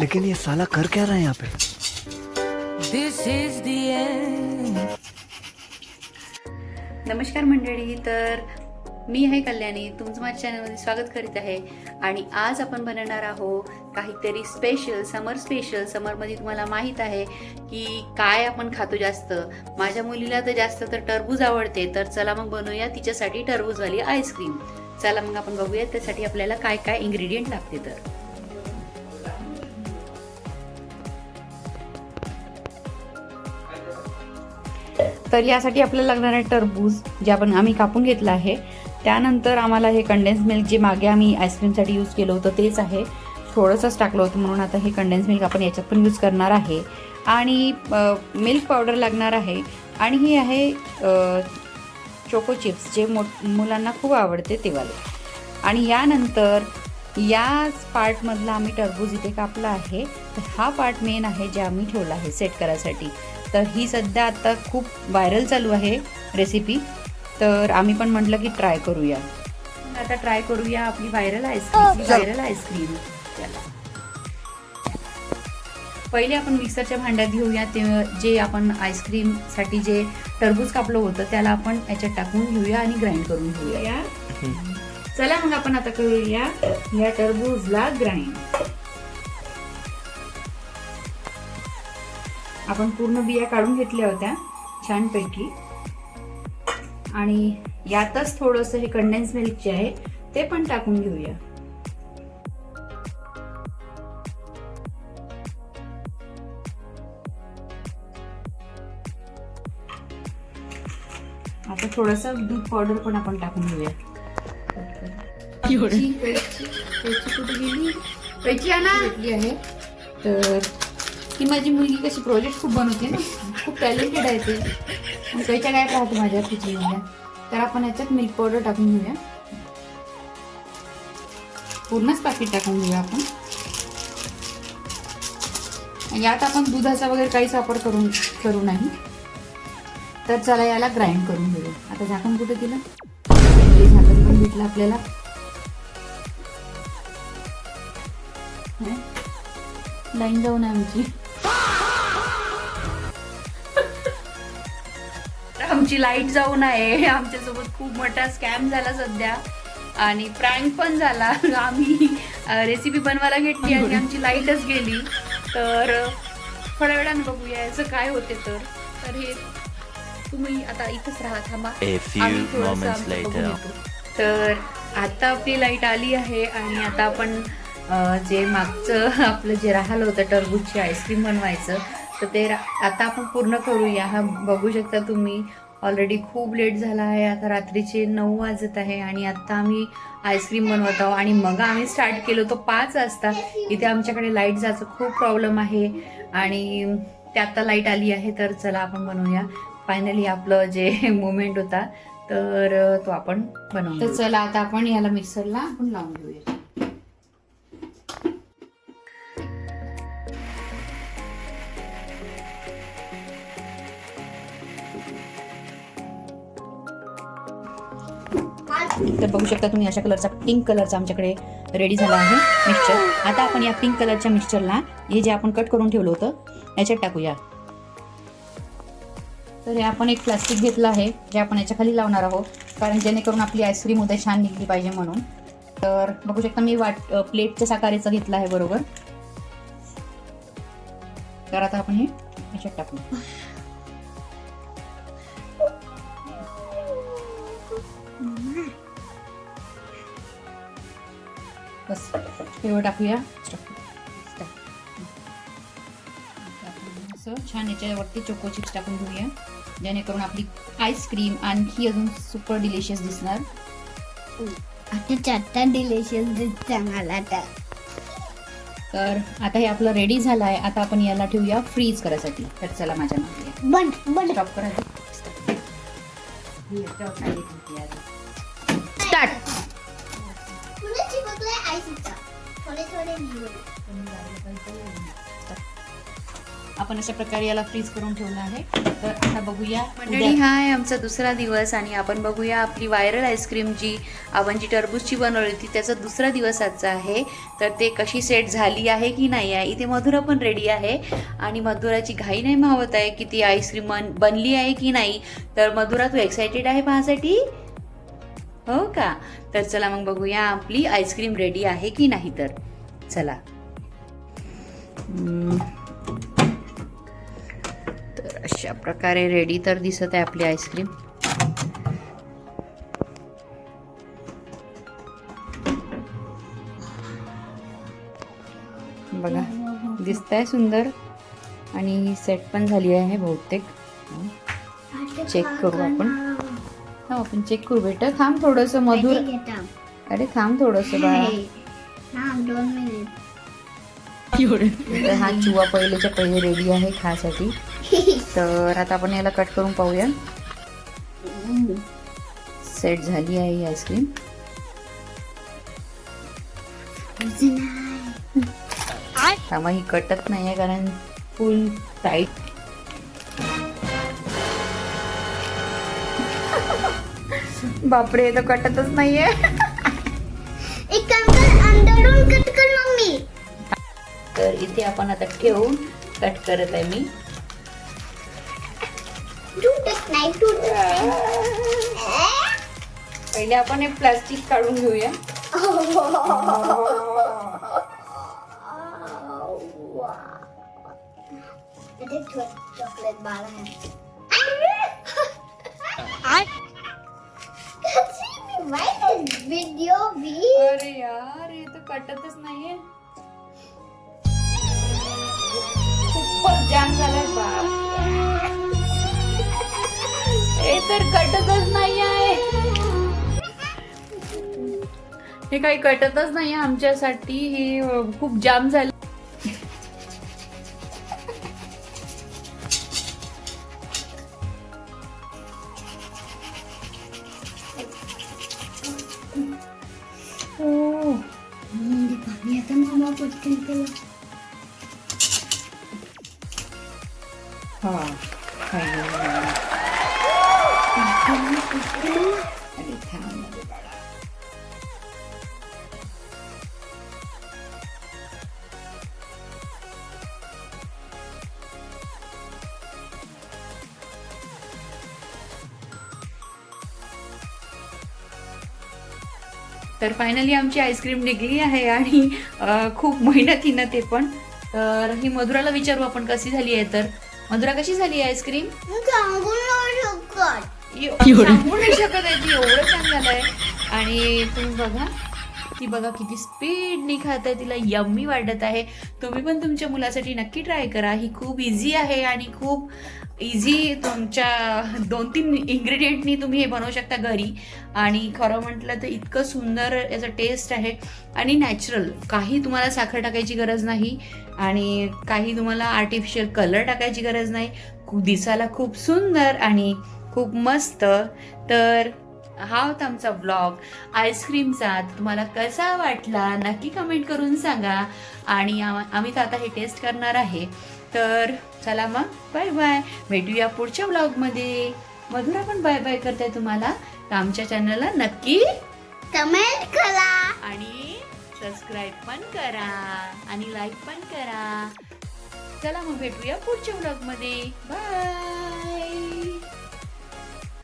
लेकिन ये साला कर क्या रहा है यहाँ पे? This is the end. नमस्कार मंडळी, तर मी आहे कल्याणी, तुमचं माझ्या चॅनलमध्ये स्वागत करीत आहे. आणि आज आपण बनवणार आहोत काहीतरी स्पेशल, समर स्पेशल. समरमध्ये तुम्हाला माहीत आहे की काय आपण खातो जास्त. माझ्या मुलीला तर जास्त तर टरबूज आवडते, तर चला मग बनवूया तिच्यासाठी टरबूजवाली आईस्क्रीम. चला मग आपण बघूया त्यासाठी आपल्याला काय काय इन्ग्रेडियंट लागते. तर यासाठी आपल्याला लागणार आहे टरबूज, जे आम्ही कापून घेतलं आहे. त्यानंतर आम्हाला हे कंडेन्स मिल्क, जे मागे आम्ही आईस्क्रीमसाठी यूज केलं होतं तेच आहे. थोडंसंच टाकलं होतं म्हणून आता हे कंडेन्स मिल्क आपण याच्यात पण यूज करणार आहे. आणि मिल्क पावडर लागणार आहे. आणि ही आहे चोको चिप्स, जे मुलांना खूप आवडते ते वाले. आणि यानंतर या पार्टमधला आम्ही टरबूज इथे कापला आहे. तर हा पार्ट मेन आहे, जे आम्ही ठेवला आहे सेट करायसाठी. तर ही सध्या आता खूप व्हायरल चालू आहे रेसिपी, तर आम्ही पण म्हटलं की ट्राय करूया. आता ट्राय करूया आपली व्हायरल आईस्क्रीम. पहिले आपण मिक्सरच्या भांड्यात घेऊया. ते जे आपण आईस्क्रीमसाठी जे टरबूज कापलं होतं त्याला आपण याच्यात टाकून घेऊया आणि ग्राइंड करून घेऊया. चला मग आपण आता करूया या टरबूजला ग्राइंड. आपण पूर्ण बिया काढून घेतल्या होत्या छानपैकी. आणि यातच थोडंसं हे कंडेन्स मिल्क जे आहे ते पण टाकून घेऊया. आता थोडंसं दूध पावडर पण आपण टाकून घेऊया. कैची आहे. तर ही माझी मुलगी कशी प्रोजेक्ट खूप बनवते ना, खूप टॅलेंटेड आहे ते. कैच्या काय राहते माझ्या किचनमध्ये. तर आपण याच्यात मिल्क पावडर टाकून घेऊया. पूर्णच पाकिट टाकून घेऊया आपण. यात आपण दुधाचा वगैरे काहीच वापर करू नाही. तर चला याला ग्राइंड करून घेऊया. आता झाकण कुठे दिलं, झाकण पण भेटलं आपल्याला. लाईन जाऊन आमची लाईट जाऊन आहे. आमच्यासोबत खूप मोठा स्कॅम झाला सध्या आणि प्रँक पण झाला. आम्ही रेसिपी बनवायला घेतली आणि आमची लाईटच गेली. तर थोड्या वेळाने बघूया याचं काय होते. तर हे तुम्ही आता इथंच राहा, थांबा. तर आता आपली लाईट आली आहे आणि आता आपण जे मागचं आपलं जे राहिलं होतं टरबूजची आईस्क्रीम बनवायचं, तर ते आता आपण पूर्ण करूया. हा बघू शकता तुम्ही, ऑलरेडी खूप लेट झाला आहे. आता रात्रीचे 9 वाजत आहे आणि आता आम्ही आईस्क्रीम बनवत आहोत. आणि मग आम्ही स्टार्ट केलो तो 5 वाजता. इथे आमच्याकडे लाईट जायचं खूप प्रॉब्लेम आहे आणि ते आता लाईट आली आहे. तर चला आपण बनवूया. फायनली आपलं जे मोमेंट होता तर तो आपण बनवू. तर चला आता आपण याला मिक्सरला आपण लावून घेऊया. तर बघू शकता तुम्ही, अशा कलरचा, पिंक कलरचा आमच्याकडे रेडी झाला आहे मिक्सचर. आता आपण या पिंक कलरच्या मिक्सचरला हे जे आपण कट करून ठेवलं होतं याच्यात टाकूया. तर हे आपण एक प्लास्टिक घेतलं आहे, जे आपण याच्या खाली लावणार आहोत, कारण जेणेकरून आपली आईस्क्रीम उद्या छान निघली पाहिजे म्हणून. तर बघू शकता मी प्लेटच्या साकारेचं घेतलं आहे बरोबर. तर आता आपण हे याच्यात टाकू. बस एवढं टाकूया. असं छान याच्यावरती चोको चिप्स टाकून घेऊया, जेणेकरून आपली आईस्क्रीम आणखी अजून सुपर डिलिशियस दिसणार. आता डिलिशियस दिसतं मला. तर आता हे आपलं रेडी झालं आहे. आता आपण याला ठेवूया फ्रीज करायसाठी. तर चला माझ्या मागे स्टॉप करा. स्टार्ट. आपण अशा प्रकारे याला फ्रीज करून ठेवलं आहे. तर आता बघूया मंडळी, हा आहे आमचा दुसरा दिवस आणि आपण बघूया आपली व्हायरल आईस्क्रीम जी आपण जी टरबूजची बनवली होती त्याचा दुसरा दिवस आजचा आहे. तर ते कशी सेट झाली आहे की नाही आहे. इथे मधुरा पण रेडी आहे आणि मधुराची घाई नाही मावत आहे की ती आईस्क्रीम बनली आहे की नाही. तर मधुरा, तू एक्सायटेड आहे पाहण्यासाठी? हो का? तर चला मग बघूया आपली आईस्क्रीम रेडी आहे की नाही. तर चला. तर अशा प्रकारे रेडी तर दिसत आहे आपली आईस्क्रीम. बघा, दिसतंय सुंदर आणि सेट पण झाली आहे बहुतेक. चेक करू आपण. हा, आपण चेक करू बेटा. थांब थोडंसं मधुर. अरे थांब थोडंसं बाळा. 2 मिनिट. तर हा चुवा पहिलेच्या पहिले रेडी आहे खासाठी. तर आता आपण याला कट करून पाहूया. सेट झाली आहे ही आईस्क्रीम. त्यामुळे ही कटत नाही आहे कारण फुल टाईट. बापरे, तर कटतच नाहीये. एक काम कर, अंदरून कट कर मम्मी. तर इथे आपण आता ठेवून कट करत आहे मी. तुटत नाही, तुटत नाही. पहिले आपण हे प्लास्टिक काढून घेऊया. चॉकलेट बार आहे. व्हिडिओ भी. अरे यार, हे तर कटतच नाहीये. खूपच जाम झालाय बाप. हे तर कटतच नाही आहे. हे काही कटतच नाही आमच्यासाठी. हे खूप जाम झालं. पाणी आता मामा पटकन केलं. हा, तर फायनली आमची आईस्क्रीम निघली आहे आणि खूप मेहनतीनं ते पण. तर ही मधुराला विचारू आपण कशी झाली आहे. तर मधुरा, कशी झाली आहे आईस्क्रीम? सांगू नाही शकत. सांगू नाही शकत आहे ती, एवढं छान झालंय. आणि तुम्ही बघा, ती बघा किती स्पीडनी खात आहे. तिला यम्मी वाटत आहे. तुम्ही पण तुमच्या मुलासाठी नक्की ट्राय करा. ही खूप इझी आहे आणि खूप इझी तुमच्या 2-3 इन्ग्रेडियंटनी तुम्ही हे बनवू शकता घरी. आणि खरं म्हटलं तर इतकं सुंदर याचं टेस्ट आहे आणि नॅचरल. काही तुम्हाला साखर टाकायची गरज नाही आणि काही तुम्हाला आर्टिफिशियल कलर टाकायची गरज नाही. दिसायला खूप सुंदर आणि खूप मस्त. तर हा होता आमचा ब्लॉग आईस्क्रीमचा. तुम्हाला कसा वाटला नक्की कमेंट करून सांगा. आणि आम्ही तर आता हे टेस्ट करणार आहे. तर चला मग, बाय बाय. भेटूया पुढच्या ब्लॉगमध्ये. मधुरा पण बाय बाय करते तुम्हाला. तर आमच्या चॅनलला नक्की कमेंट करा आणि सबस्क्राईब पण करा आणि लाईक पण करा. चला मग भेटूया पुढच्या ब्लॉगमध्ये. बाय.